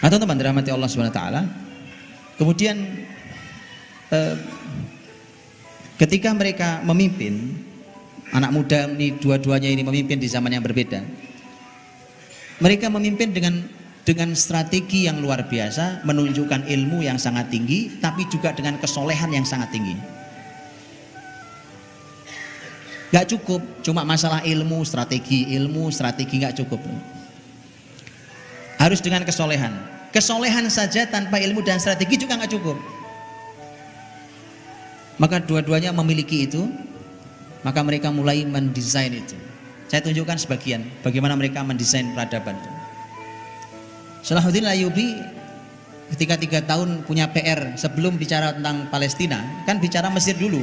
Nah, teman-teman dirahmati Allah Subhanahu wa taala. Kemudian ketika mereka memimpin, anak muda ini dua-duanya ini memimpin di zaman yang berbeda. Mereka memimpin dengan strategi yang luar biasa, menunjukkan ilmu yang sangat tinggi, tapi juga dengan kesolehan yang sangat tinggi. Gak cukup cuma masalah ilmu strategi gak cukup. Harus dengan kesolehan. Kesolehan saja tanpa ilmu dan strategi juga gak cukup. Maka dua-duanya memiliki itu, maka mereka mulai mendesain itu. Saya tunjukkan sebagian bagaimana mereka mendesain peradaban. Salahuddin Ayyubi ketika 3 tahun punya PR sebelum bicara tentang Palestina, kan bicara Mesir dulu.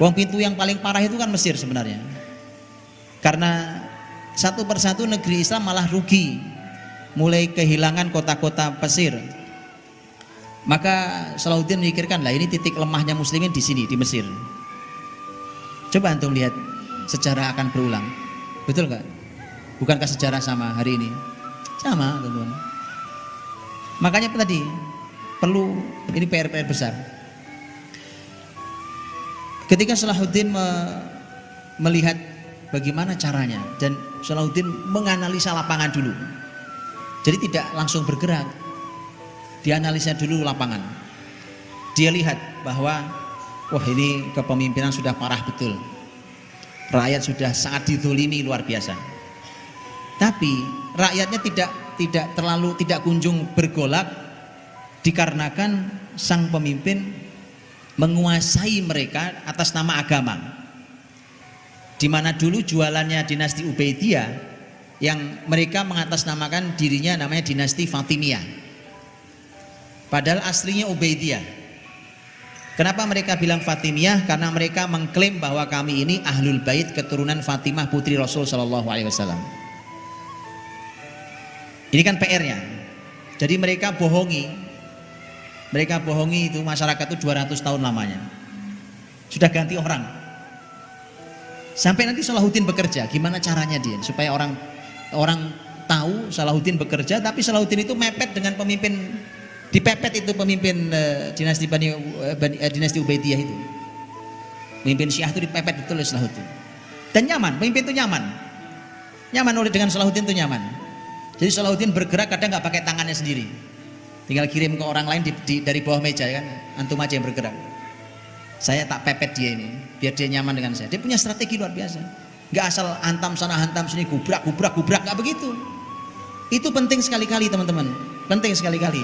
Wong pintu yang paling parah itu kan Mesir sebenarnya. Karena satu persatu negeri Islam malah rugi, mulai kehilangan kota-kota pesisir. Maka Salahuddin memikirkan, lah ini titik lemahnya muslimin di sini, di Mesir. Coba antum lihat, sejarah akan berulang. Betul gak? Bukankah sejarah sama hari ini? Sama, teman-teman. Makanya tadi perlu, ini PR besar. Ketika Salahuddin melihat bagaimana caranya, dan Salahuddin menganalisa lapangan dulu. Jadi tidak langsung bergerak, dianalisa dulu lapangan. Dia lihat bahwa wah, ini kepemimpinan sudah parah betul. Rakyat sudah sangat dizolimi luar biasa. Tapi rakyatnya tidak kunjung bergolak, dikarenakan sang pemimpin menguasai mereka atas nama agama. Di mana dulu jualannya dinasti Ubaidiyah, yang mereka mengatasnamakan dirinya namanya dinasti Fatimiyah. Padahal aslinya Ubaidiyah. Kenapa mereka bilang Fatimiyah? Karena mereka mengklaim bahwa kami ini Ahlul Bait, keturunan Fatimah putri Rasul Shallallahu Alaihi Wasallam. Ini kan PR-nya. Jadi mereka bohongi itu masyarakat itu 200 tahun lamanya. Sudah ganti orang. Sampai nanti Salahuddin bekerja, gimana caranya dia supaya orang tahu Salahuddin bekerja, tapi Salahuddin itu mepet dengan pemimpin, dipepet itu pemimpin dinasti Ubaidiyah itu. Pemimpin Syiah itu dipepet betul oleh Salahuddin. Dan nyaman, pemimpin itu nyaman. Nyaman oleh dengan Salahuddin itu nyaman. Jadi Salahuddin bergerak kadang nggak pakai tangannya sendiri. Tinggal kirim ke orang lain dari bawah meja, kan, antum aja yang bergerak. Saya tak pepet dia ini, biar dia nyaman dengan saya. Dia punya strategi luar biasa. Gak asal hantam sana hantam sini, gubrak, gak begitu. Itu penting sekali-kali teman-teman, penting sekali-kali.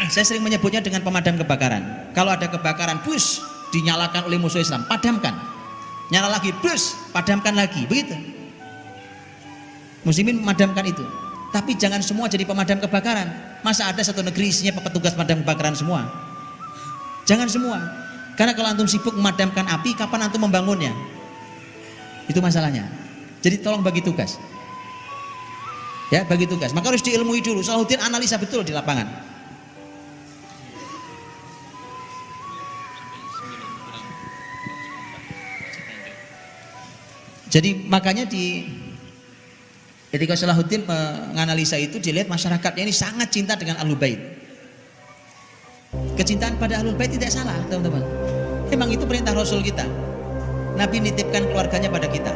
Saya sering menyebutnya dengan pemadam kebakaran. Kalau ada kebakaran, bus dinyalakan oleh musuh Islam, padamkan. Nyala lagi, bus padamkan lagi, begitu. Muslimin memadamkan itu. Tapi jangan semua jadi pemadam kebakaran. Masa ada satu negeri isinya petugas pemadam kebakaran semua? Jangan semua. Karena kalau antum sibuk memadamkan api, kapan antum membangunnya? Itu masalahnya. Jadi tolong bagi tugas. Ya, bagi tugas. Maka harus diilmui dulu. Salahuddin analisa betul di lapangan. Jadi makanya ketika Salahuddin menganalisa itu, dilihat masyarakatnya ini sangat cinta dengan Ahlul Bait. Kecintaan pada Ahlul Bait tidak salah, teman-teman. Memang itu perintah Rasul kita. Nabi nitipkan keluarganya pada kita.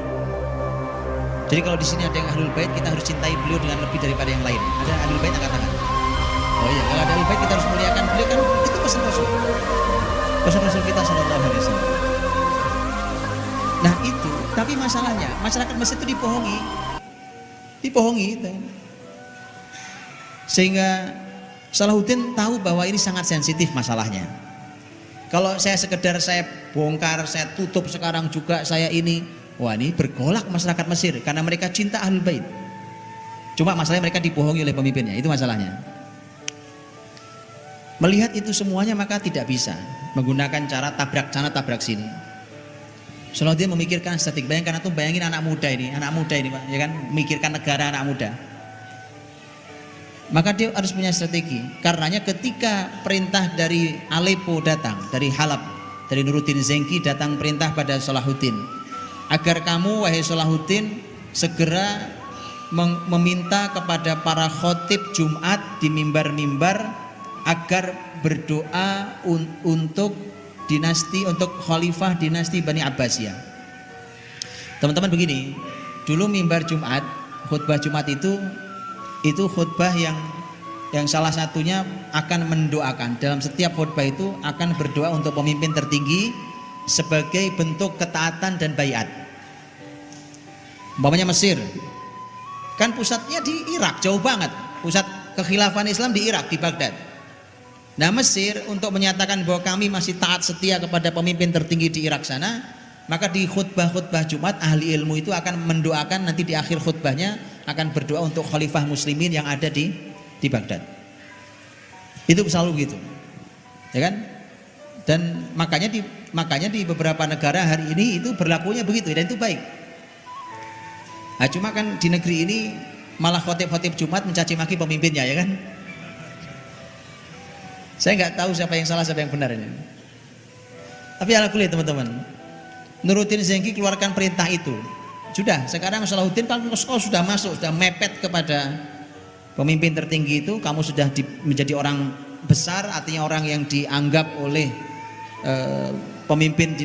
Jadi kalau di sini ada yang Ahlul Bait, kita harus cintai beliau dengan lebih daripada yang lain. Ada Ahlul Bait angkat tangan. Oh iya, kalau ada Ahlul Bait kita harus muliakan beliau, kan itu pesan Rasul. Pesan Rasul kita sallallahu alaihi wasallam. Nah itu, tapi masalahnya masyarakat Mesir itu dibohongi itu. Sehingga Salahuddin tahu bahwa ini sangat sensitif masalahnya. Kalau saya sekedar saya bongkar, saya tutup sekarang juga saya ini, wah ini bergolak masyarakat Mesir karena mereka cinta Ahlul Bait. Cuma masalahnya mereka dibohongi oleh pemimpinnya, itu masalahnya. Melihat itu semuanya maka tidak bisa menggunakan cara tabrak sana tabrak sini. Salahuddin memikirkan strategi. Bayangin anak muda ini Pak, ya kan, memikirkan negara anak muda. Maka dia harus punya strategi. Karenanya ketika perintah dari Aleppo datang, dari Halab, dari Nuruddin Zenki datang perintah pada Salahuddin, agar kamu wahai Salahuddin segera meminta kepada para khotib Jumat di mimbar-mimbar agar berdoa untuk khalifah dinasti Bani Abbasiyah. Teman-teman begini, dulu mimbar Jumat, khutbah Jumat itu khutbah yang salah satunya akan mendoakan. Dalam setiap khutbah itu akan berdoa untuk pemimpin tertinggi sebagai bentuk ketaatan dan baiat. Umpamanya Mesir, kan pusatnya di Irak, jauh banget. Pusat kekhilafan Islam di Irak, di Baghdad. Nah Mesir untuk menyatakan bahwa kami masih taat setia kepada pemimpin tertinggi di Irak sana, maka di khutbah-khutbah Jumat ahli ilmu itu akan mendoakan, nanti di akhir khutbahnya akan berdoa untuk khalifah muslimin yang ada di Baghdad. Itu selalu begitu, ya kan? Dan makanya di beberapa negara hari ini itu berlakunya begitu, dan itu baik. Nah, cuma kan di negeri ini malah khotib-khotib Jumat mencaci maki pemimpinnya, ya kan? Saya nggak tahu siapa yang salah siapa yang benar ini. Tapi alhamdulillah teman-teman, Nuruddin Zengki keluarkan perintah itu. Sudah, sekarang Salahuddin kalau sudah masuk, sudah mepet kepada pemimpin tertinggi itu, kamu sudah menjadi orang besar, artinya orang yang dianggap oleh pemimpin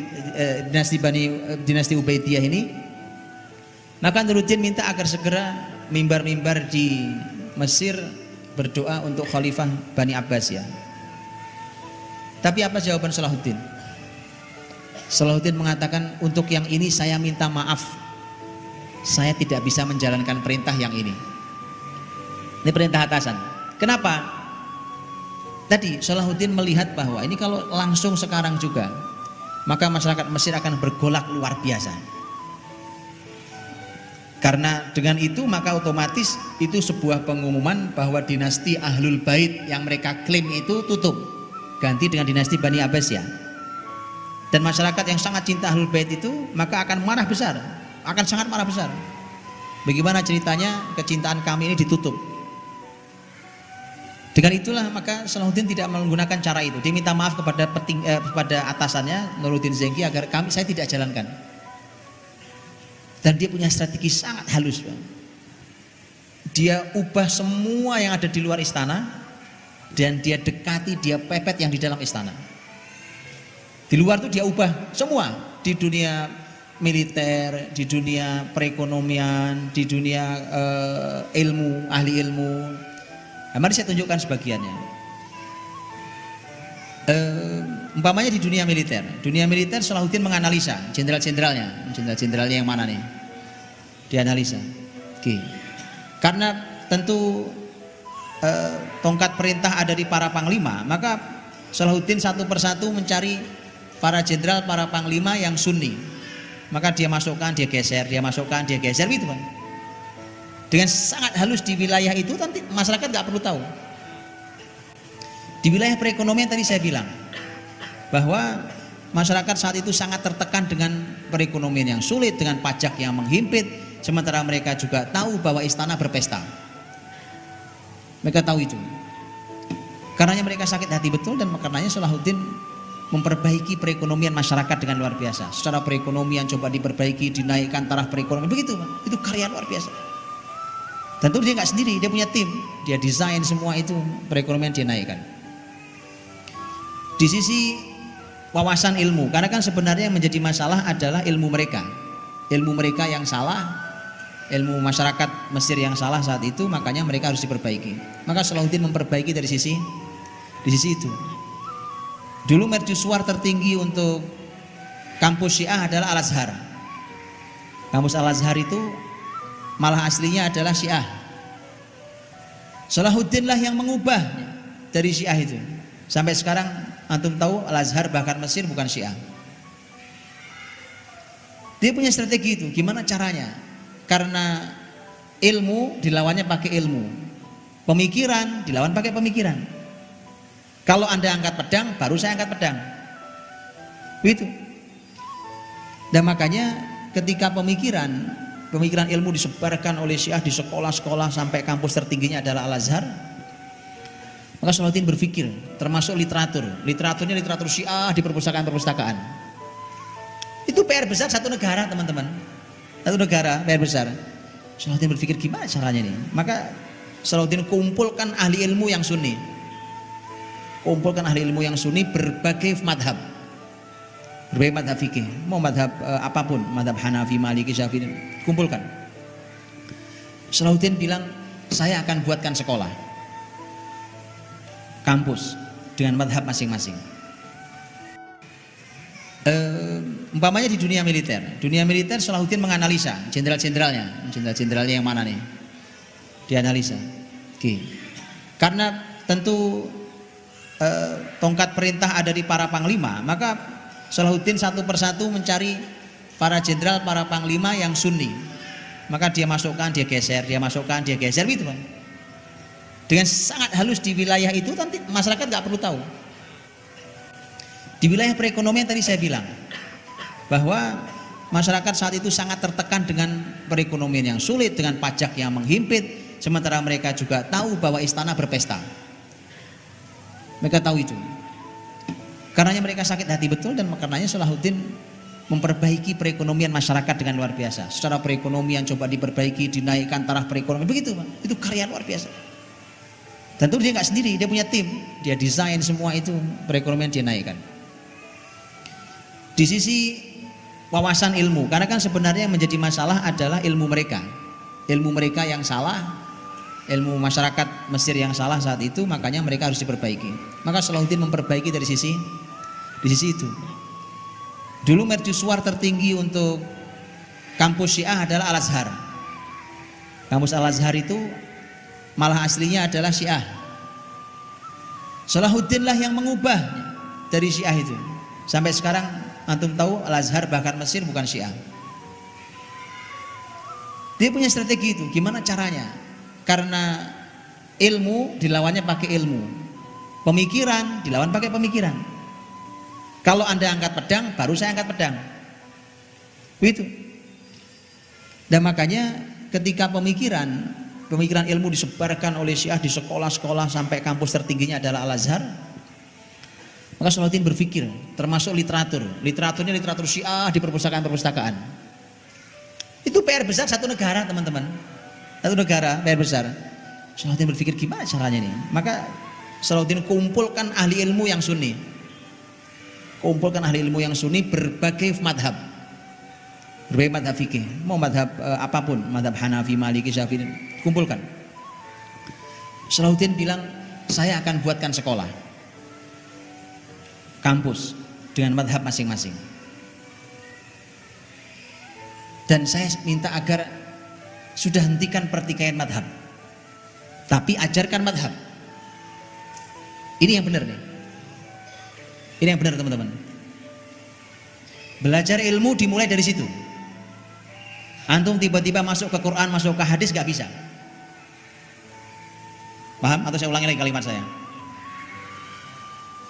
dinasti Ubaidiyah ini. Maka Nuruddin minta agar segera mimbar-mimbar di Mesir berdoa untuk khalifah Bani Abbasiyah. Tapi apa jawaban Salahuddin? Salahuddin mengatakan, untuk yang ini saya minta maaf, saya tidak bisa menjalankan perintah yang ini. Ini perintah atasan. Kenapa? Tadi Salahuddin melihat bahwa ini kalau langsung sekarang juga, maka masyarakat Mesir akan bergolak luar biasa. Karena dengan itu maka otomatis itu sebuah pengumuman bahwa dinasti Ahlul Bait yang mereka klaim itu tutup, ganti dengan dinasti Bani Abbasiyah. Dan masyarakat yang sangat cinta Ahlul Bait itu maka akan marah besar, akan sangat marah besar. Bagaimana ceritanya kecintaan kami ini ditutup? Dengan itulah maka Salahuddin tidak menggunakan cara itu. Dia minta maaf kepada atasannya Nuruddin Zengki agar saya tidak jalankan. Dan dia punya strategi sangat halus, Bang. Dia ubah semua yang ada di luar istana dan dia dekati, dia pepet yang di dalam istana. Di luar itu dia ubah semua, di dunia militer, di dunia perekonomian, di dunia ilmu, ahli ilmu. Nah, mari saya tunjukkan sebagiannya. Umpamanya di dunia militer Salahuddin menganalisa jenderal-jenderalnya yang mana nih, dianalisa. Oke. Karena tentu tongkat perintah ada di para panglima, maka Salahuddin satu persatu mencari para jenderal, para panglima yang sunni, maka dia masukkan, dia geser, gitu Bang. Dengan sangat halus di wilayah itu, nanti masyarakat nggak perlu tahu. Di wilayah perekonomian tadi saya bilang bahwa masyarakat saat itu sangat tertekan dengan perekonomian yang sulit, dengan pajak yang menghimpit, sementara mereka juga tahu bahwa istana berpesta. Mereka tahu itu. Karenanya mereka sakit hati betul, dan karenanya Salahuddin memperbaiki perekonomian masyarakat dengan luar biasa. Secara perekonomian coba diperbaiki, dinaikkan taraf perekonomian, begitu Pak. Itu karya luar biasa. Tentu dia nggak sendiri, dia punya tim, dia desain semua itu, perekonomian dia naikkan. Di sisi wawasan ilmu, karena kan sebenarnya yang menjadi masalah adalah ilmu mereka yang salah, ilmu masyarakat Mesir yang salah saat itu, makanya mereka harus diperbaiki. Maka Salahuddin memperbaiki dari sisi itu. Dulu mercusuar tertinggi untuk kampus Syiah adalah Al-Azhar. Kampus Al-Azhar itu malah aslinya adalah Syiah. Salahuddin lah yang mengubah dari Syiah itu. Sampai sekarang antum tahu Al-Azhar bahkan Mesir bukan Syiah. Dia punya strategi itu, gimana caranya? Karena ilmu dilawannya pakai ilmu, pemikiran dilawan pakai pemikiran. Kalau Anda angkat pedang, baru saya angkat pedang. Begitu. Dan makanya ketika pemikiran ilmu disebarkan oleh Syiah di sekolah-sekolah sampai kampus tertingginya adalah Al-Azhar, maka Salahuddin berpikir, termasuk literaturnya literatur Syiah di perpustakaan-perpustakaan. Itu PR besar satu negara, teman-teman. Satu negara PR besar. Salahuddin berpikir gimana caranya nih. Maka Salahuddin kumpulkan ahli ilmu yang sunni. Kumpulkan ahli ilmu yang sunni berbagai madhab. Berbagai madhab fikih. Mau madhab apapun. Madhab Hanafi, Maliki, Syafi'i. Kumpulkan. Salahuddin bilang, saya akan buatkan sekolah. Kampus. Dengan madhab masing-masing. Umpamanya di dunia militer Salahuddin menganalisa jenderal-jenderalnya yang mana nih, dianalisa. Oke. Karena tentu tongkat perintah ada di para panglima, maka Salahuddin satu persatu mencari para jenderal, para panglima yang sunni, maka dia masukkan, dia geser, dia masukkan, dia geser, gitu Pak. Dengan sangat halus di wilayah itu, nanti masyarakat nggak perlu tahu. Di wilayah perekonomian tadi saya bilang bahwa masyarakat saat itu sangat tertekan dengan perekonomian yang sulit, dengan pajak yang menghimpit, sementara mereka juga tahu bahwa istana berpesta. Mereka tahu itu. Karenanya mereka sakit hati betul, dan karenanya Salahuddin memperbaiki perekonomian masyarakat dengan luar biasa. Secara perekonomian coba diperbaiki, dinaikkan taraf perekonomian, begitu Pak. Itu karya luar biasa. Tentu dia nggak sendiri, dia punya tim, dia desain semua itu, perekonomian dia naikkan. Di sisi wawasan ilmu, karena kan sebenarnya yang menjadi masalah adalah ilmu mereka yang salah, ilmu masyarakat Mesir yang salah saat itu, makanya mereka harus diperbaiki. Maka Salahuddin memperbaiki dari sisi itu. Dulu mercusuar tertinggi untuk kampus Syiah adalah Al-Azhar. Kampus Al-Azhar itu malah aslinya adalah Syiah. Salahuddin lah yang mengubah dari Syiah itu. Sampai sekarang antum tahu Al-Azhar bahkan Mesir bukan Syiah. Dia punya strategi itu, gimana caranya? Karena ilmu dilawannya pakai ilmu, pemikiran dilawan pakai pemikiran. Kalau Anda angkat pedang, baru saya angkat pedang. Begitu. Dan makanya ketika pemikiran ilmu disebarkan oleh Syiah di sekolah-sekolah sampai kampus tertingginya adalah Al-Azhar, maka Salahuddin berpikir, termasuk literaturnya literatur Syiah di perpustakaan-perpustakaan. Itu PR besar satu negara, teman-teman. Satu negara PR besar. Salahuddin berpikir gimana caranya nih. Maka Salahuddin kumpulkan ahli ilmu yang sunni. Berbagai madhab. Berbagai madhab fikih. Mau madhab apapun, madhab Hanafi, Maliki, Syafi'i. Kumpulkan. Salahuddin bilang, saya akan buatkan sekolah. Kampus dengan madhab masing-masing. Dan saya minta agar sudah hentikan pertikaian madhab, tapi ajarkan madhab. Ini yang benar nih. Ini yang benar teman-teman. Belajar ilmu dimulai dari situ. Antum tiba-tiba masuk ke Quran, masuk ke hadis, gak bisa. Paham? Atau saya ulangi lagi kalimat saya.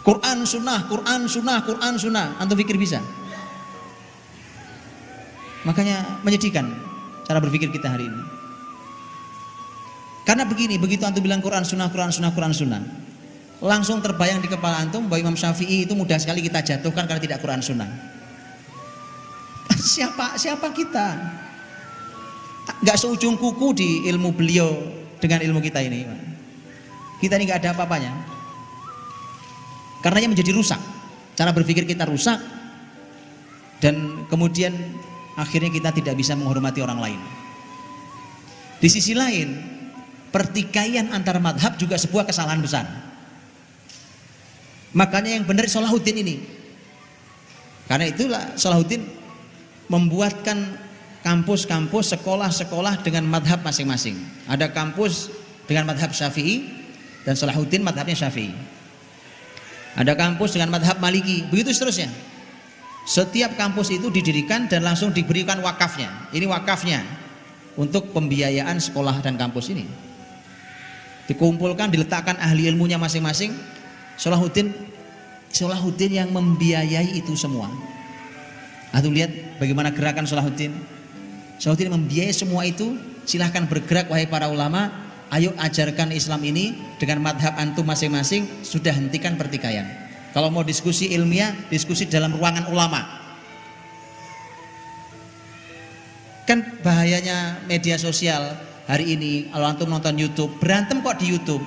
Quran sunnah, Quran sunnah, Quran sunnah. Antum pikir bisa? Makanya menyedihkan cara berpikir kita hari ini. Karena begini, begitu antum bilang Quran sunnah, Quran sunnah, Quran sunnah, langsung terbayang di kepala antum bahwa Imam Syafi'i itu mudah sekali kita jatuhkan karena tidak Quran sunnah. Siapa kita? Gak seujung kuku di ilmu beliau dengan ilmu kita ini. Kita ini gak ada apa-apanya. Karenanya menjadi rusak. Cara berpikir kita rusak, dan kemudian akhirnya kita tidak bisa menghormati orang lain. Di sisi lain, pertikaian antar madhab juga sebuah kesalahan besar. Makanya yang benar Salahuddin ini. Karena itulah Salahuddin membuatkan kampus-kampus, sekolah-sekolah dengan madhab masing-masing. Ada kampus dengan madhab Syafi'i, dan Salahuddin madhabnya Syafi'i. Ada kampus dengan madhab Maliki, begitu seterusnya. Setiap kampus itu didirikan dan langsung diberikan wakafnya. Ini wakafnya untuk pembiayaan sekolah dan kampus ini. Dikumpulkan, diletakkan ahli ilmunya masing-masing. Salahuddin yang membiayai itu semua. Antum lihat bagaimana gerakan Salahuddin. Salahuddin membiayai semua itu. Silahkan bergerak wahai para ulama. Ayo ajarkan Islam ini dengan madhab antum masing-masing. Sudah hentikan pertikaian. Kalau mau diskusi ilmiah, diskusi dalam ruangan ulama. Kan bahayanya media sosial hari ini, kalau antum nonton YouTube, berantem kok di YouTube.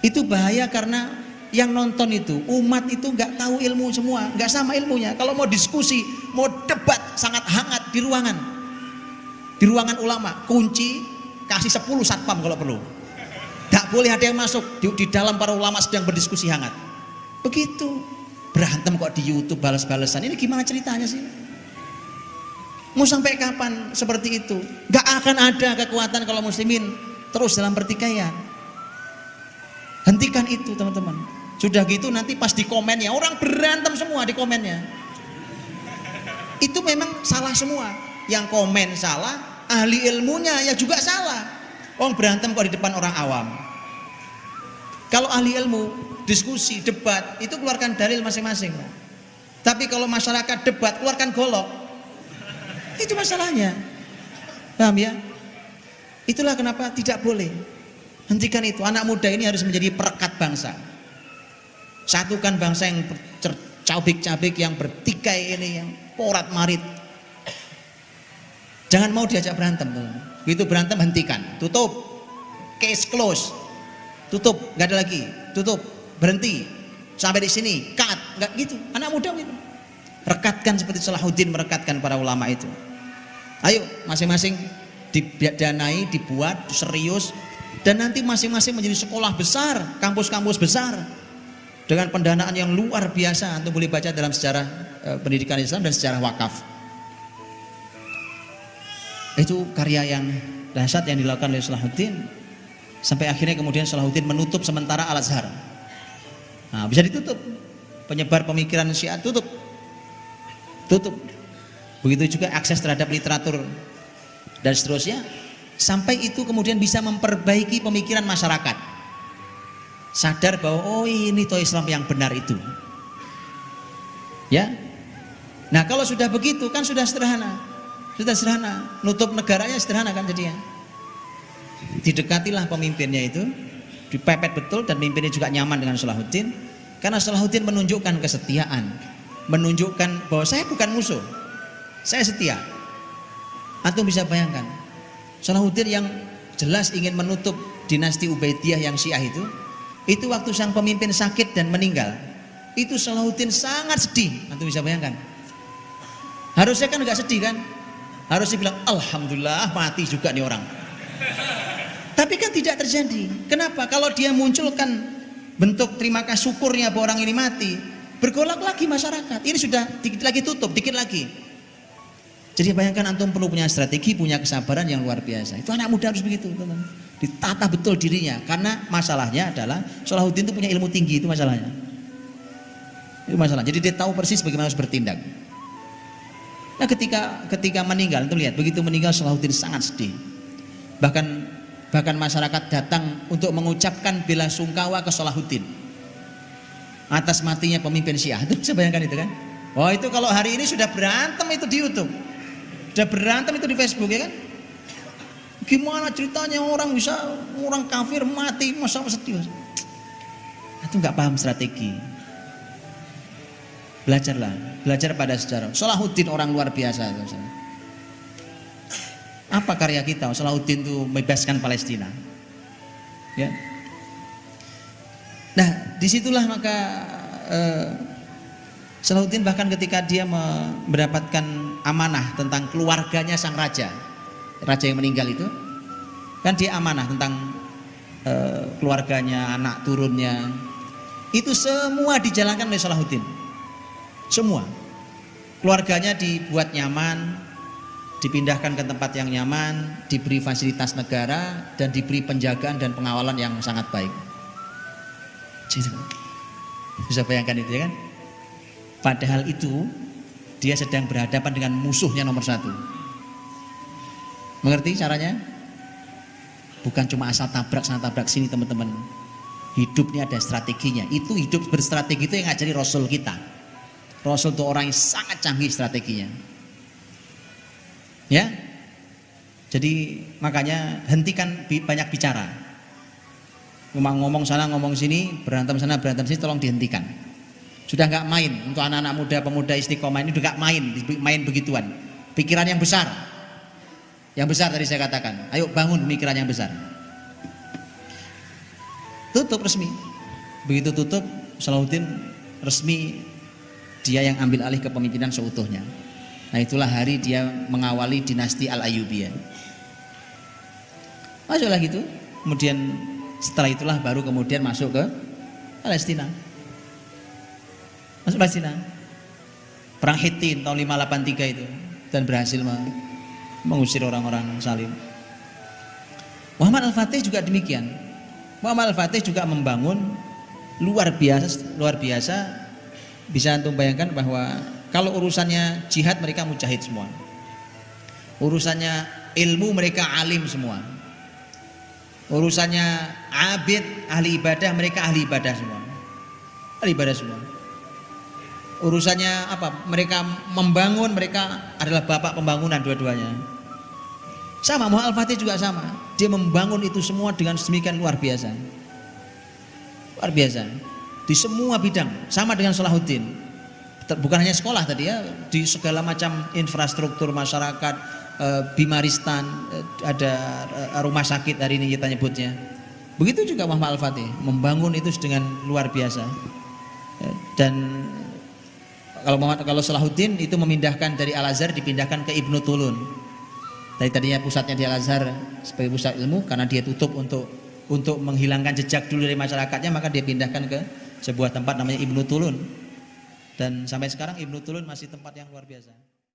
Itu bahaya karena yang nonton itu, umat itu nggak tahu ilmu semua, nggak sama ilmunya. Kalau mau diskusi, mau debat sangat hangat di ruangan ulama, kunci, kasih 10 satpam kalau perlu. Nggak boleh ada yang masuk di dalam para ulama sedang berdiskusi hangat. Begitu, berantem kok di YouTube, balas-balasan. Ini gimana ceritanya sih? Mau sampai kapan seperti itu? Nggak akan ada kekuatan kalau muslimin terus dalam pertikaian. Hentikan itu teman-teman. Sudah gitu nanti pas di komennya orang berantem semua di komennya. Itu memang salah semua. Yang komen salah, ahli ilmunya ya juga salah. Orang berantem kok di depan orang awam. Kalau ahli ilmu diskusi, debat, itu keluarkan dalil masing-masing. Tapi kalau masyarakat debat, keluarkan golok. Itu masalahnya. Paham ya? Itulah kenapa tidak boleh. Hentikan itu. Anak muda ini harus menjadi perekat bangsa. Satukan bangsa yang cabik-cabik, yang bertikai ini, yang porat marit. Jangan mau diajak berantem. Begitu berantem hentikan. Tutup. Case close. Tutup, nggak ada lagi. Tutup, berhenti. Sampai di sini, cut. Nggak gitu. Anak muda gitu. Rekatkan seperti Salahuddin merekatkan para ulama itu. Ayo masing-masing didanai, dibuat serius, dan nanti masing-masing menjadi sekolah besar, kampus-kampus besar dengan pendanaan yang luar biasa. Antum boleh baca dalam sejarah pendidikan Islam dan sejarah wakaf. Itu karya yang dahsyat yang dilakukan oleh Salahuddin, sampai akhirnya kemudian Salahuddin menutup sementara Al-Azhar. Nah, bisa ditutup. Penyebar pemikiran Syiah tutup. Begitu juga akses terhadap literatur dan seterusnya, sampai itu kemudian bisa memperbaiki pemikiran masyarakat, sadar bahwa oh ini toh Islam yang benar itu ya. Nah kalau sudah begitu kan sudah sederhana, nutup negaranya sederhana kan jadinya. Didekatilah pemimpinnya itu, dipepet betul, dan pemimpinnya juga nyaman dengan Salahuddin, karena Salahuddin menunjukkan kesetiaan, menunjukkan bahwa saya bukan musuh, saya setia. Antum bisa bayangkan Salahuddin yang jelas ingin menutup dinasti Ubaidiyah yang Syiah itu waktu sang pemimpin sakit dan meninggal, itu Salahuddin sangat sedih. Antum bisa bayangkan. Harusnya kan nggak sedih kan, harusnya bilang alhamdulillah mati juga nih orang. Tapi kan tidak terjadi. Kenapa? Kalau dia munculkan bentuk terima kasih syukurnya bahwa orang ini mati, bergolak lagi masyarakat. Ini sudah dikit lagi tutup, dikit lagi. Jadi bayangkan antum perlu punya strategi, punya kesabaran yang luar biasa. Itu anak muda harus begitu, teman. Ditata betul dirinya, karena masalahnya adalah Salahuddin itu punya ilmu tinggi, itu masalahnya. Itu masalah. Jadi dia tahu persis bagaimana harus bertindak. Nah ketika meninggal, itu lihat, begitu meninggal Salahuddin sangat sedih. Bahkan masyarakat datang untuk mengucapkan bela sungkawa ke Salahuddin atas matinya pemimpin Syiah. Itu bisa bayangkan itu kan? Wah itu kalau hari ini sudah berantem itu di YouTube, sudah berantem itu di Facebook ya kan? Gimana ceritanya orang kafir mati masa sedih? Itu nggak paham strategi. Belajar pada sejarah. Salahuddin orang luar biasa. Apa karya kita? Salahuddin itu membebaskan Palestina. Ya. Nah, disitulah maka Salahuddin bahkan ketika dia mendapatkan amanah tentang keluarganya sang raja yang meninggal itu, kan dia amanah tentang keluarganya, anak turunnya, itu semua dijalankan oleh Salahuddin. Semua keluarganya dibuat nyaman, dipindahkan ke tempat yang nyaman, diberi fasilitas negara, dan diberi penjagaan dan pengawalan yang sangat baik. Jadi, bisa bayangkan itu ya kan? Padahal itu dia sedang berhadapan dengan musuhnya nomor satu. Mengerti caranya? Bukan cuma asal tabrak sana tabrak sini teman-teman. Hidup ini ada strateginya. Itu hidup berstrategi itu yang ngajari Rasul kita. Rasul itu orang yang sangat canggih strateginya. Ya. Jadi makanya hentikan banyak bicara. Ngomong sana ngomong sini, berantem sana berantem sini, tolong dihentikan. Sudah nggak main untuk anak-anak muda, pemuda istiqomah ini udah nggak main begituan. Pikiran yang besar. Yang besar tadi saya katakan, ayo bangun pemikiran yang besar. Tutup resmi. Begitu tutup, Salahuddin resmi dia yang ambil alih kepemimpinan seutuhnya. Nah itulah hari dia mengawali dinasti Al-Ayyubiyah. Masuklah gitu. Kemudian setelah itulah baru kemudian masuk ke Palestina. Masuk Palestina. Perang Hittin tahun 583 itu dan berhasil mengusir orang-orang Salim. Muhammad Al-Fatih juga demikian. Muhammad Al-Fatih juga membangun luar biasa. Bisa antum bayangkan bahwa kalau urusannya jihad mereka mujahid semua. Urusannya ilmu mereka alim semua. Urusannya abid, ahli ibadah, mereka ahli ibadah semua. Ahli ibadah semua. Urusannya apa? Mereka membangun, mereka adalah bapak pembangunan dua-duanya. Sama, Muhammad Al-Fatih juga sama. Dia membangun itu semua dengan sedemikian luar biasa. Luar biasa. Di semua bidang, sama dengan Salahuddin. Bukan hanya sekolah tadi ya, di segala macam infrastruktur masyarakat, bimaristan, ada rumah sakit hari ini kita nyebutnya. Begitu juga Muhammad Al-Fatih membangun itu dengan luar biasa. Dan kalau Salahuddin itu memindahkan dari Al-Azhar dipindahkan ke Ibnu Tulun. Tadinya pusatnya di Al-Azhar sebagai pusat ilmu, karena dia tutup untuk menghilangkan jejak dulu dari masyarakatnya, maka dia pindahkan ke sebuah tempat namanya Ibnu Tulun. Dan sampai sekarang Ibnu Tulun masih tempat yang luar biasa.